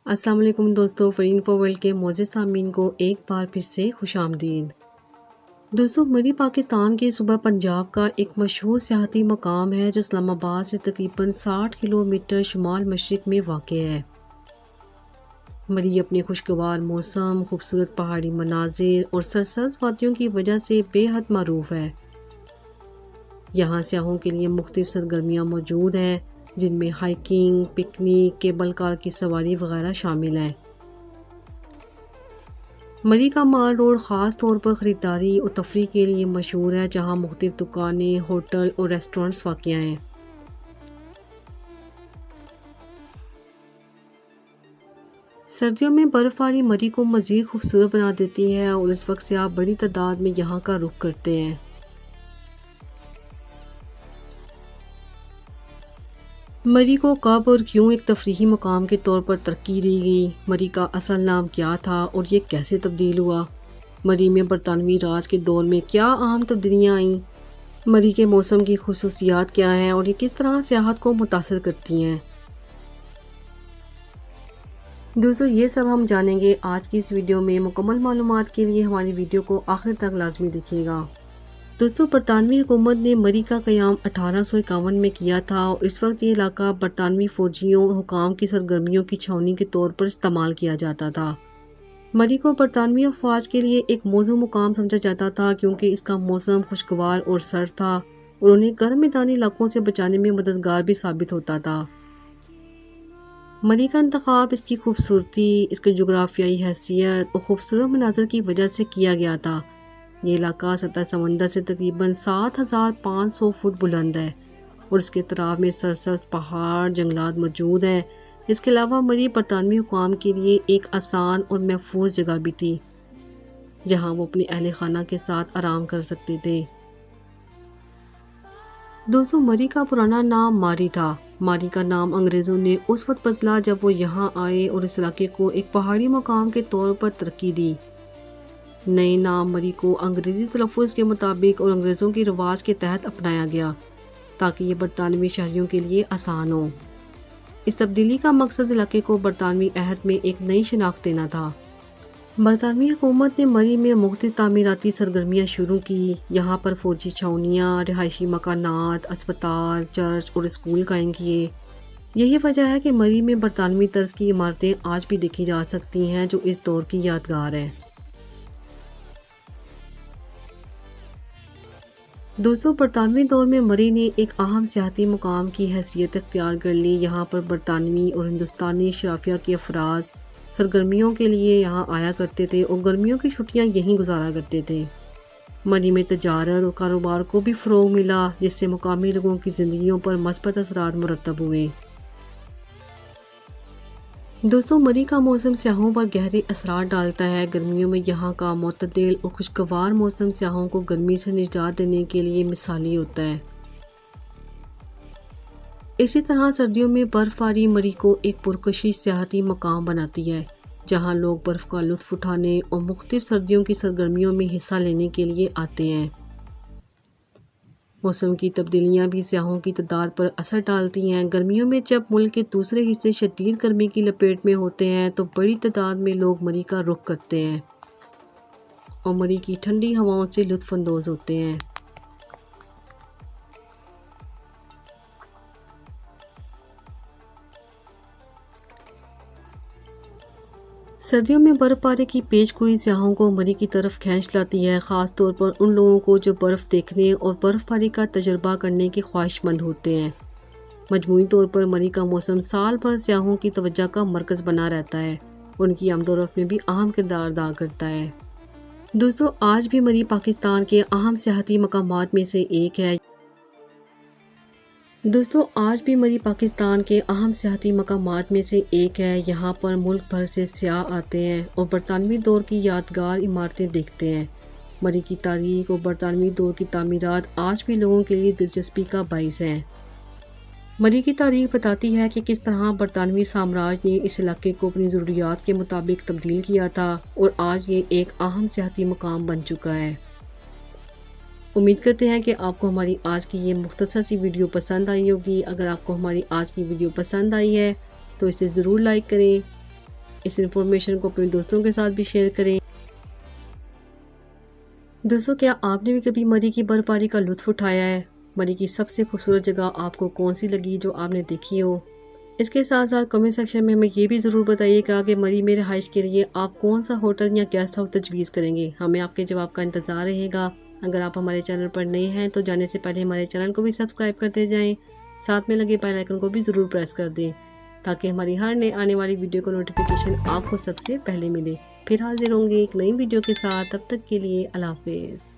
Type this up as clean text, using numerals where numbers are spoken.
السلام علیکم دوستو، فرین فور ورلڈ کے معزز سامعین کو ایک بار پھر سے خوش آمدید۔ دوستو، مری پاکستان کے صوبہ پنجاب کا ایک مشہور سیاحتی مقام ہے جو اسلام آباد سے تقریباً 60 کلومیٹر شمال مشرق میں واقع ہے۔ مری اپنے خوشگوار موسم، خوبصورت پہاڑی مناظر اور سرسبز وادیوں کی وجہ سے بے حد معروف ہے۔ یہاں سیاحوں کے لیے مختلف سرگرمیاں موجود ہیں جن میں ہائکنگ، پکنک، کیبل کار کی سواری وغیرہ شامل ہیں۔ مری کا مال روڈ خاص طور پر خریداری اور تفریح کے لیے مشہور ہے، جہاں مختلف دکانیں، ہوٹل اور ریسٹورنٹس واقع ہیں۔ سردیوں میں برف باری مری کو مزید خوبصورت بنا دیتی ہے اور اس وقت سیاح بڑی تعداد میں یہاں کا رخ کرتے ہیں۔ مری کو کب اور کیوں ایک تفریحی مقام کے طور پر ترقی دی گئی؟ مری کا اصل نام کیا تھا اور یہ کیسے تبدیل ہوا؟ مری میں برطانوی راج کے دور میں کیا اہم تبدیلیاں آئیں؟ مری کے موسم کی خصوصیات کیا ہیں اور یہ کس طرح سیاحت کو متاثر کرتی ہیں؟ دوستو، یہ سب ہم جانیں گے آج کی اس ویڈیو میں۔ مکمل معلومات کے لیے ہماری ویڈیو کو آخر تک لازمی دیکھیے گا۔ دوستو، برطانوی حکومت نے مری کا قیام 1851 میں کیا تھا اور اس وقت یہ علاقہ برطانوی فوجیوں اور حکام کی سرگرمیوں کی چھاؤنی کے طور پر استعمال کیا جاتا تھا۔ مری کو برطانوی افواج کے لیے ایک موزوں مقام سمجھا جاتا تھا کیونکہ اس کا موسم خوشگوار اور سرد تھا اور انہیں گرم میدانی علاقوں سے بچانے میں مددگار بھی ثابت ہوتا تھا۔ مری کا انتخاب اس کی خوبصورتی، اس کی جغرافیائی حیثیت اور خوبصورت مناظر کی وجہ سے کیا گیا تھا۔ یہ علاقہ سطح سمندر سے تقریباً 7500 فٹ بلند ہے اور اس کے اطراف میں سرسبز پہاڑ، جنگلات موجود ہیں۔ اس کے علاوہ مری برطانوی حکام کے لیے ایک آسان اور محفوظ جگہ بھی تھی جہاں وہ اپنے اہل خانہ کے ساتھ آرام کر سکتے تھے۔ دوستو، مری کا پرانا نام ماری تھا۔ ماری کا نام انگریزوں نے اس وقت بدلا جب وہ یہاں آئے اور اس علاقے کو ایک پہاڑی مقام کے طور پر ترقی دی۔ نئے نام مری کو انگریزی تلفظ کے مطابق اور انگریزوں کے رواج کے تحت اپنایا گیا تاکہ یہ برطانوی شہریوں کے لیے آسان ہو۔ اس تبدیلی کا مقصد علاقے کو برطانوی عہد میں ایک نئی شناخت دینا تھا۔ برطانوی حکومت نے مری میں مختلف تعمیراتی سرگرمیاں شروع کی۔ یہاں پر فوجی چھاؤنیاں، رہائشی مکانات، اسپتال، چرچ اور اسکول قائم کیے۔ یہی وجہ ہے کہ مری میں برطانوی طرز کی عمارتیں آج بھی دیکھی جا سکتی ہیں جو اس دور کی یادگار ہے۔ دوستو، برطانوی دور میں مری نے ایک اہم سیاحتی مقام کی حیثیت اختیار کر لی۔ یہاں پر برطانوی اور ہندوستانی اشرافیہ کے افراد سرگرمیوں کے لیے یہاں آیا کرتے تھے اور گرمیوں کی چھٹیاں یہیں گزارا کرتے تھے۔ مری میں تجارت اور کاروبار کو بھی فروغ ملا جس سے مقامی لوگوں کی زندگیوں پر مثبت اثرات مرتب ہوئے۔ دوستو، مری کا موسم سیاحوں پر گہرے اثرات ڈالتا ہے۔ گرمیوں میں یہاں کا معتدل اور خوشگوار موسم سیاحوں کو گرمی سے نجات دینے کے لیے مثالی ہوتا ہے۔ اسی طرح سردیوں میں برف باری مری کو ایک پرکشش سیاحتی مقام بناتی ہے جہاں لوگ برف کا لطف اٹھانے اور مختلف سردیوں کی سرگرمیوں میں حصہ لینے کے لیے آتے ہیں۔ موسم کی تبدیلیاں بھی سیاحوں کی تعداد پر اثر ڈالتی ہیں۔ گرمیوں میں جب ملک کے دوسرے حصے شدید گرمی کی لپیٹ میں ہوتے ہیں تو بڑی تعداد میں لوگ مری کا رخ کرتے ہیں اور مری کی ٹھنڈی ہواؤں سے لطف اندوز ہوتے ہیں۔ سردیوں میں برف باری کی پیش گوئی سیاحوں کو مری کی طرف کھینچ لاتی ہے، خاص طور پر ان لوگوں کو جو برف دیکھنے اور برف باری کا تجربہ کرنے کے خواہش مند ہوتے ہیں۔ مجموعی طور پر مری کا موسم سال بھر سیاحوں کی توجہ کا مرکز بنا رہتا ہے، ان کی آمد و رفت میں بھی اہم کردار ادا کرتا ہے۔ دوستو، آج بھی مری پاکستان کے اہم سیاحتی مقامات میں سے ایک ہے۔ یہاں پر ملک بھر سے سیاح آتے ہیں اور برطانوی دور کی یادگار عمارتیں دیکھتے ہیں۔ مری کی تاریخ اور برطانوی دور کی تعمیرات آج بھی لوگوں کے لیے دلچسپی کا باعث ہیں۔ مری کی تاریخ بتاتی ہے کہ کس طرح برطانوی سامراج نے اس علاقے کو اپنی ضروریات کے مطابق تبدیل کیا تھا اور آج یہ ایک اہم سیاحتی مقام بن چکا ہے۔ امید کرتے ہیں کہ آپ کو ہماری آج کی یہ مختصر سی ویڈیو پسند آئی ہوگی۔ اگر آپ کو ہماری آج کی ویڈیو پسند آئی ہے تو اسے ضرور لائک کریں اس انفارمیشن کو اپنے دوستوں کے ساتھ بھی شیئر کریں۔ دوستوں، کیا آپ نے بھی کبھی مری کی برف باری کا لطف اٹھایا ہے؟ مری کی سب سے خوبصورت جگہ آپ کو کون سی لگی جو آپ نے دیکھی ہو؟ اس کے ساتھ ساتھ کمنٹ سیکشن میں ہمیں یہ بھی ضرور بتائیے گا کہ مری میں رہائش کے لیے آپ کون سا ہوٹل یا گیسٹ ہاؤس تجویز کریں گے۔ ہمیں آپ کے جواب کا انتظار رہے گا۔ اگر آپ ہمارے چینل پر نئے ہیں تو جانے سے پہلے ہمارے چینل کو بھی سبسکرائب کرتے جائیں، ساتھ میں لگے بیل آئیکن کو بھی ضرور پریس کر دیں تاکہ ہماری ہر نئے آنے والی ویڈیو کا نوٹیفیکیشن آپ کو سب سے پہلے ملے۔ پھر حاضر ہوں گے ایک نئی ویڈیو کے ساتھ، تب تک کے لیے اللہ حافظ۔